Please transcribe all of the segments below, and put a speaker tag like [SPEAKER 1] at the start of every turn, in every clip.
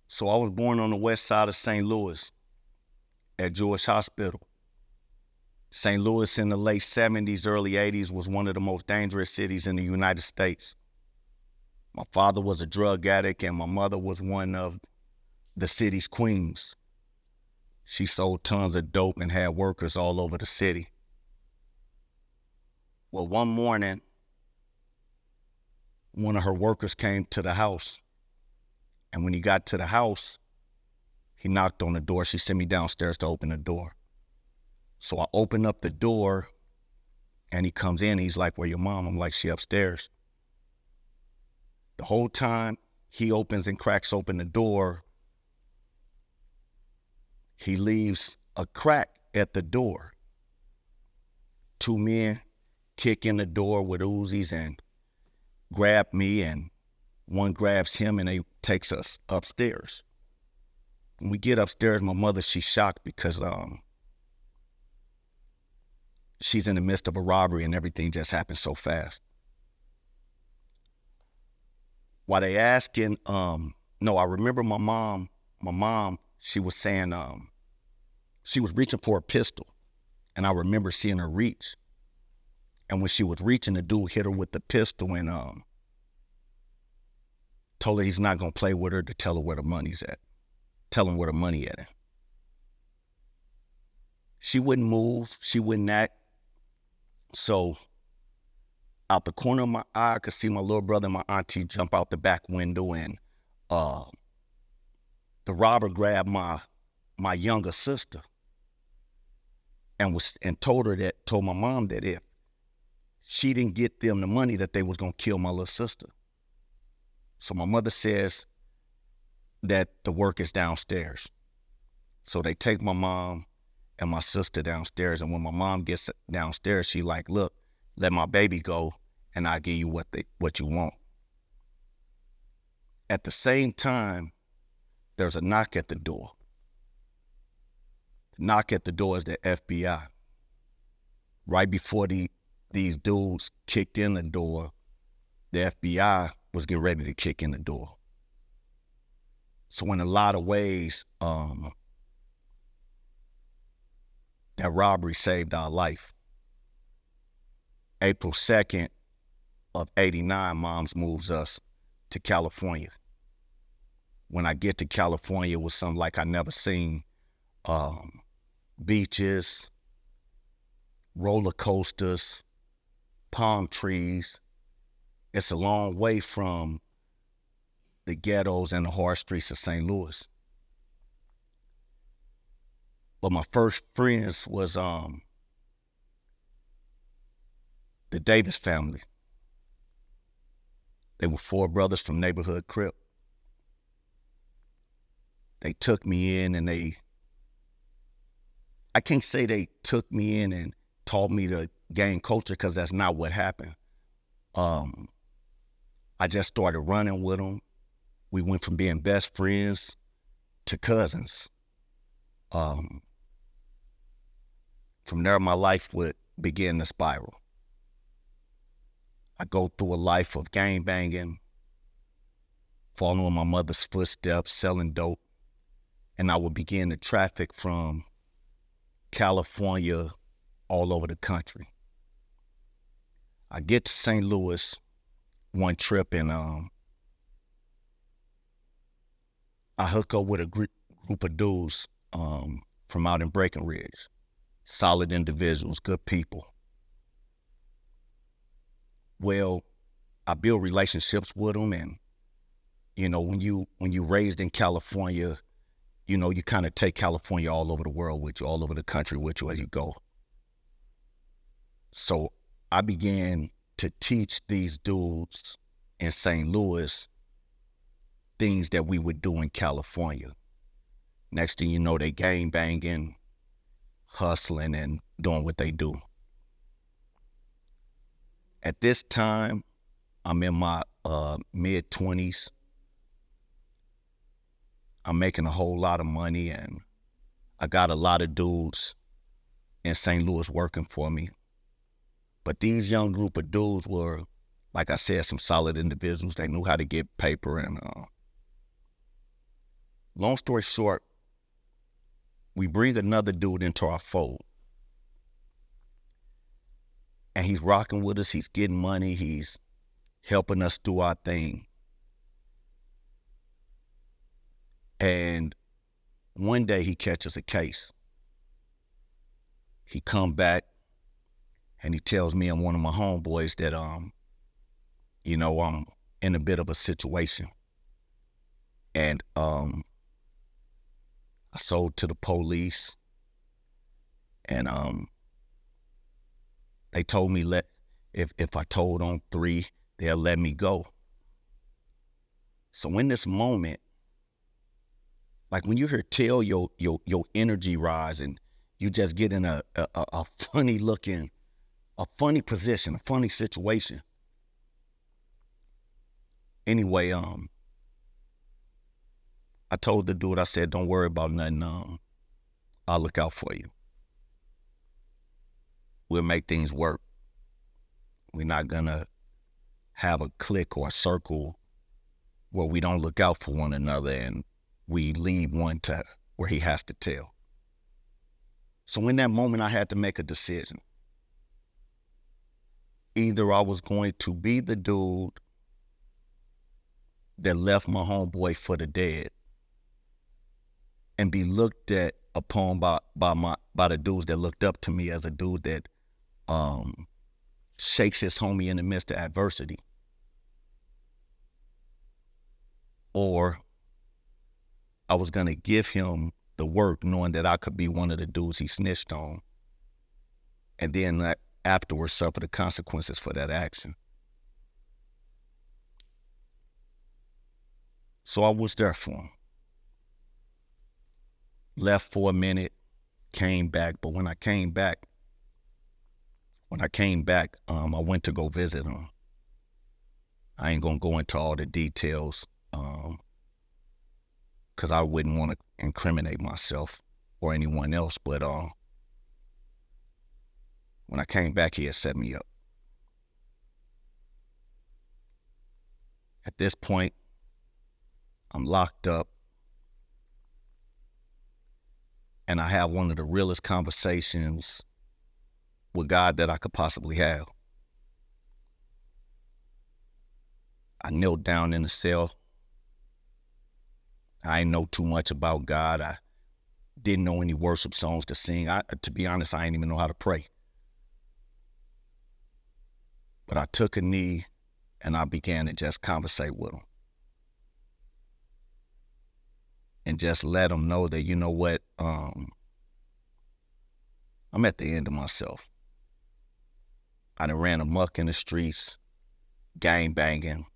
[SPEAKER 1] So I was born on the west side of St. Louis at Jewish Hospital. St. Louis in the late 70s, early 80s was one of the most dangerous cities in the United States. My father was a drug addict and my mother was one of the city's queens. She sold tons of dope and had workers all over the city. Well, one morning, one of her workers came to the house. And when he got to the house, he knocked on the door. She sent me downstairs to open the door. So I open up the door and he comes in. He's like, "Where your mom?" I'm like, "She upstairs." The whole time he opens and cracks open the door, he leaves a crack at the door. Two men kick in the door with Uzis and grab me, and one grabs him and they takes us upstairs. When we get upstairs, my mother, she's shocked because she's in the midst of a robbery and everything just happened so fast. While they asking, I remember my mom, she was saying, she was reaching for a pistol, and I remember seeing her reach. And when she was reaching, the dude hit her with the pistol and told her he's not gonna play with her, to tell her where the money's at. Tell him where the money at. She wouldn't move, she wouldn't act. So out the corner of my eye, I could see my little brother and my auntie jump out the back window, and the robber grabbed my younger sister and told my mom that if she didn't get them the money, that they was gonna kill my little sister. So my mother says that the work is downstairs. So they take my mom and my sister downstairs, and when my mom gets downstairs, she like, "Look, let my baby go and I'll give you what you want." At the same time, there's a knock at the door. The knock at the door is the FBI. Right before these dudes kicked in the door, the FBI was getting ready to kick in the door. So in a lot of ways, that robbery saved our life. April 2nd of 89, Moms moves us to California. When I get to California, it was something like I never seen. Beaches, roller coasters, palm trees. It's a long way from the ghettos and the hard streets of St. Louis. But my first friends was the Davis family. They were four brothers from neighborhood Crip. They took me in and I can't say they took me in and taught me to gang culture, because that's not what happened. I just started running with them. We went from being best friends to cousins. From there, my life would begin to spiral. I go through a life of gang banging, following my mother's footsteps, selling dope, and I would begin to traffic from California all over the country. I get to St. Louis one trip, and I hook up with a group of dudes from out in Breckenridge. Solid individuals, good people. Well, I build relationships with them, and when you raised in California, you kind of take California all over the world with you, all over the country with you as you go. So I began to teach these dudes in St. Louis things that we would do in California. Next thing you know, they gang banging, hustling, and doing what they do. At this time, I'm in my mid-20s. I'm making a whole lot of money, and I got a lot of dudes in St. Louis working for me. But these young group of dudes were, like I said, some solid individuals. They knew how to get paper, and Long story short, we bring another dude into our fold. And he's rocking with us. He's getting money. He's helping us do our thing. And one day he catches a case. He come back and he tells me and one of my homeboys that, I'm in a bit of a situation. And I sold to the police. And they told me if I told on 3, they'll let me go. So in this moment, like when you hear tell your energy rise and you just get in a funny looking, a funny position, a funny situation. Anyway, I told the dude, I said, don't worry about nothing. I'll look out for you. We'll make things work. We're not gonna have a clique or a circle where we don't look out for one another and we leave one to where he has to tell. So in that moment, I had to make a decision. Either I was going to be the dude that left my homeboy for the dead and be looked at upon by the dudes that looked up to me as a dude that shakes his homie in the midst of adversity, or I was going to give him the work knowing that I could be one of the dudes he snitched on, and then afterwards suffer the consequences for that action. So I was there for him. Left for a minute, came back, but when I came back, I went to go visit him. I ain't gonna go into all the details, because I wouldn't want to incriminate myself or anyone else, but when I came back, he had set me up. At this point, I'm locked up, and I have one of the realest conversations with God that I could possibly have. I knelt down in the cell. I didn't know too much about God. I didn't know any worship songs to sing. To be honest, I didn't even know how to pray. But I took a knee and I began to just conversate with him. And just let him know that, you know what, I'm at the end of myself. I done ran amok in the streets, gang banging.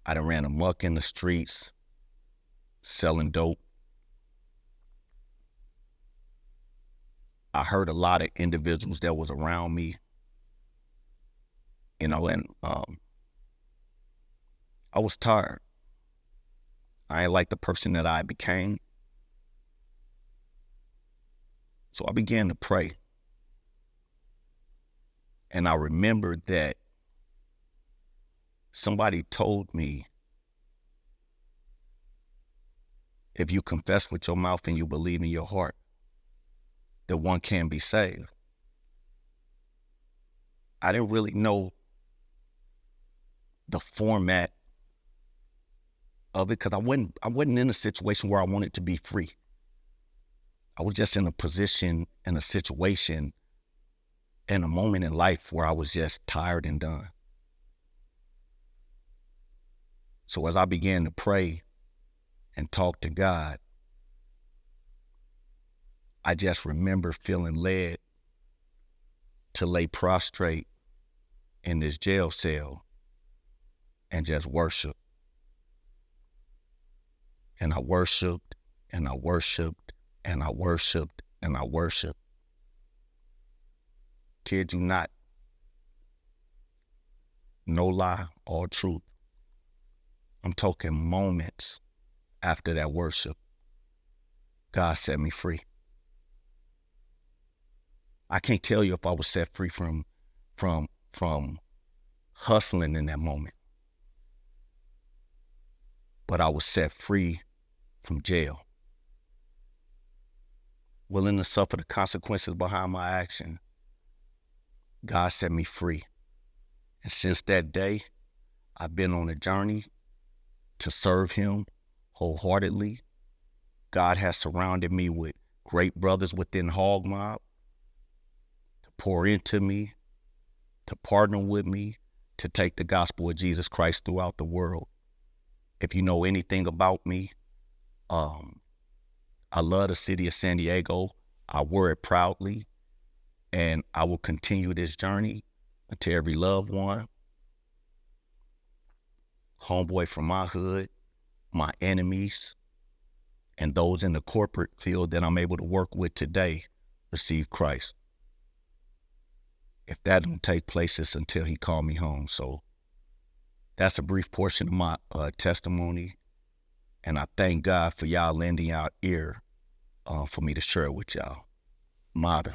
[SPEAKER 1] I done ran amok in the streets, selling dope. I hurt a lot of individuals that was around me, and I was tired. I ain't like the person that I became. So I began to pray. And I remembered that somebody told me, if you confess with your mouth and you believe in your heart, that one can be saved. I didn't really know the format of it because I wasn't in a situation where I wanted to be free. I was just in a position, in a situation, in a moment in life where I was just tired and done. So as I began to pray and talk to God, I just remember feeling led to lay prostrate in this jail cell and just worship. And I worshiped, and I worshiped, and I worshiped, and I worshiped. Kid you not, no lie, all truth. I'm talking moments after that worship, God set me free. I can't tell you if I was set free from hustling in that moment, but I was set free from jail, willing to suffer the consequences behind my action. God set me free. And since that day, I've been on a journey to serve him wholeheartedly. God has surrounded me with great brothers within HOGMOB to pour into me, to partner with me, to take the gospel of Jesus Christ throughout the world. If you know anything about me, I love the city of San Diego. I wear it proudly, and I will continue this journey until every loved one, homeboy from my hood, my enemies, and those in the corporate field that I'm able to work with today receive Christ. If that don't take place, it's until he called me home. So that's a brief portion of my testimony. And I thank God for y'all lending y'all ear for me to share it with y'all. Mother.